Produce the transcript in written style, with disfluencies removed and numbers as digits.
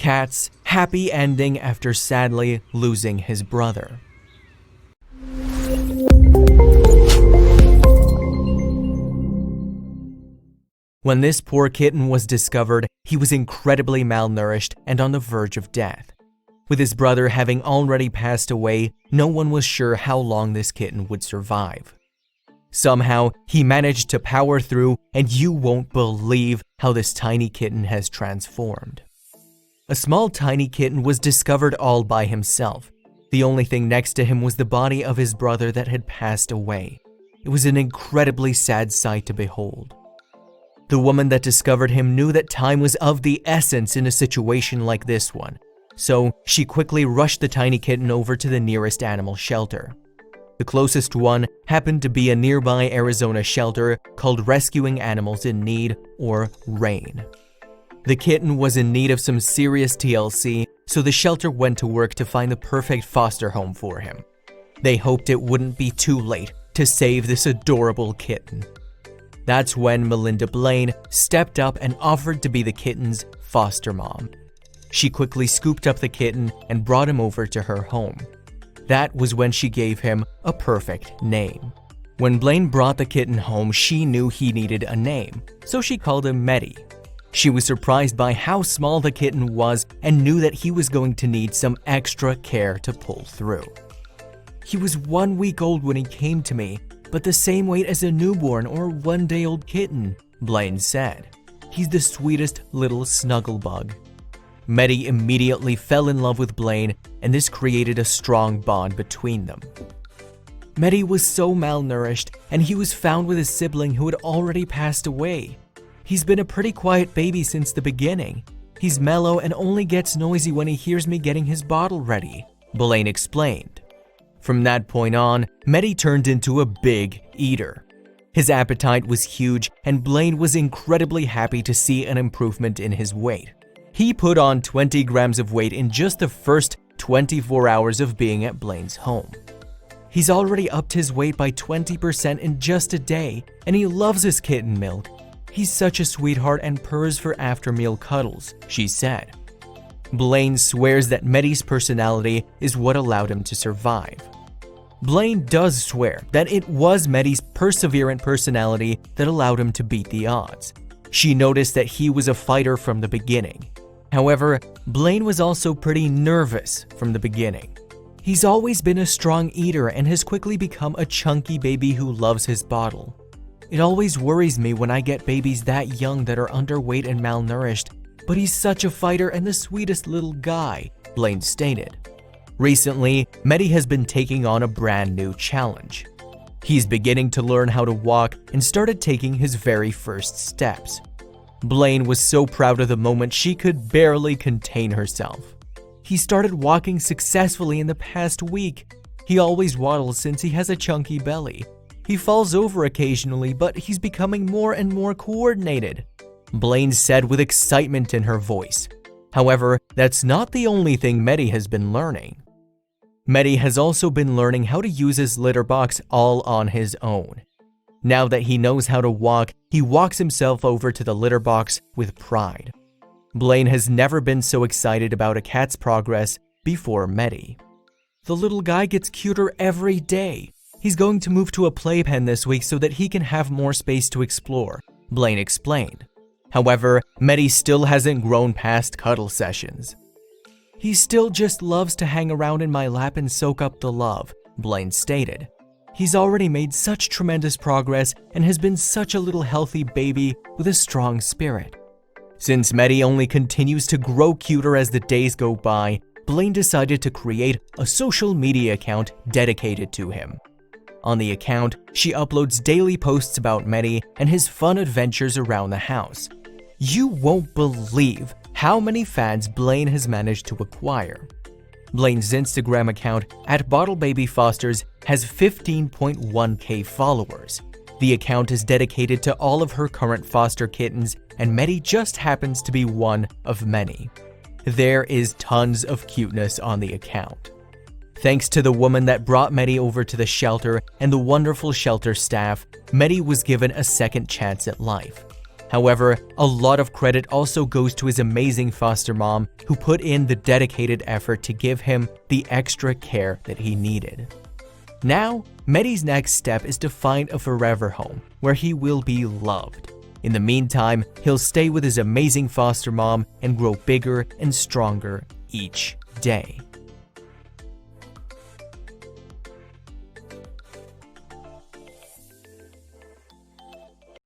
Cat's happy ending after sadly losing his brother. When this poor kitten was discovered, he was incredibly malnourished and on the verge of death. With his brother having already passed away, no one was sure how long this kitten would survive. Somehow, he managed to power through, and you won't believe how this tiny kitten has transformed. A small tiny kitten was discovered all by himself. The only thing next to him was the body of his brother that had passed away. It was an incredibly sad sight to behold. The woman that discovered him knew that time was of the essence in a situation like this one, so she quickly rushed the tiny kitten over to the nearest animal shelter. The closest one happened to be a nearby Arizona shelter called Rescuing Animals in Need, or RAIN. The kitten was in need of some serious TLC, so the shelter went to work to find the perfect foster home for him. They hoped it wouldn't be too late to save this adorable kitten. That's when Melinda Blaine stepped up and offered to be the kitten's foster mom. She quickly scooped up the kitten and brought him over to her home. That was when she gave him a perfect name. When Blaine brought the kitten home, she knew he needed a name, so she called him Meddy. She was surprised by how small the kitten was and knew that he was going to need some extra care to pull through. He was 1 week old when he came to me, but the same weight as a newborn or one-day-old kitten, Blaine said. He's the sweetest little snugglebug. Meddy immediately fell in love with Blaine, and this created a strong bond between them. Meddy was so malnourished, and he was found with his sibling who had already passed away. He's been a pretty quiet baby since the beginning. He's mellow and only gets noisy when he hears me getting his bottle ready, Blaine explained. From that point on, Meddy turned into a big eater. His appetite was huge, and Blaine was incredibly happy to see an improvement in his weight. He put on 20 grams of weight in just the first 24 hours of being at Blaine's home. He's already upped his weight by 20% in just a day, and he loves his kitten milk. He's such a sweetheart and purrs for after-meal cuddles, she said. Blaine swears that Meddy's personality is what allowed him to survive. Blaine does swear that it was Meddy's perseverant personality that allowed him to beat the odds. She noticed that he was a fighter from the beginning. However, Blaine was also pretty nervous from the beginning. He's always been a strong eater and has quickly become a chunky baby who loves his bottle. It always worries me when I get babies that young that are underweight and malnourished, but he's such a fighter and the sweetest little guy, Blaine stated. Recently, Meddy has been taking on a brand new challenge. He's beginning to learn how to walk and started taking his very first steps. Blaine was so proud of the moment she could barely contain herself. He started walking successfully in the past week. He always waddles since he has a chunky belly. He falls over occasionally, but he's becoming more and more coordinated, Blaine said with excitement in her voice. However, that's not the only thing Meddy has been learning. Meddy has also been learning how to use his litter box all on his own. Now that he knows how to walk, he walks himself over to the litter box with pride. Blaine has never been so excited about a cat's progress before Meddy. The little guy gets cuter every day. He's going to move to a playpen this week so that he can have more space to explore, Blaine explained. However, Meddy still hasn't grown past cuddle sessions. He still just loves to hang around in my lap and soak up the love, Blaine stated. He's already made such tremendous progress and has been such a little healthy baby with a strong spirit. Since Meddy only continues to grow cuter as the days go by, Blaine decided to create a social media account dedicated to him. On the account, she uploads daily posts about Meddy and his fun adventures around the house. You won't believe how many fans Blaine has managed to acquire. Blaine's Instagram account @BottleBabyFosters has 15.1k followers. The account is dedicated to all of her current foster kittens, and Meddy just happens to be one of many. There is tons of cuteness on the account. Thanks to the woman that brought Meddy over to the shelter and the wonderful shelter staff, Meddy was given a second chance at life. However, a lot of credit also goes to his amazing foster mom who put in the dedicated effort to give him the extra care that he needed. Now, Mehdi's next step is to find a forever home where he will be loved. In the meantime, he'll stay with his amazing foster mom and grow bigger and stronger each day.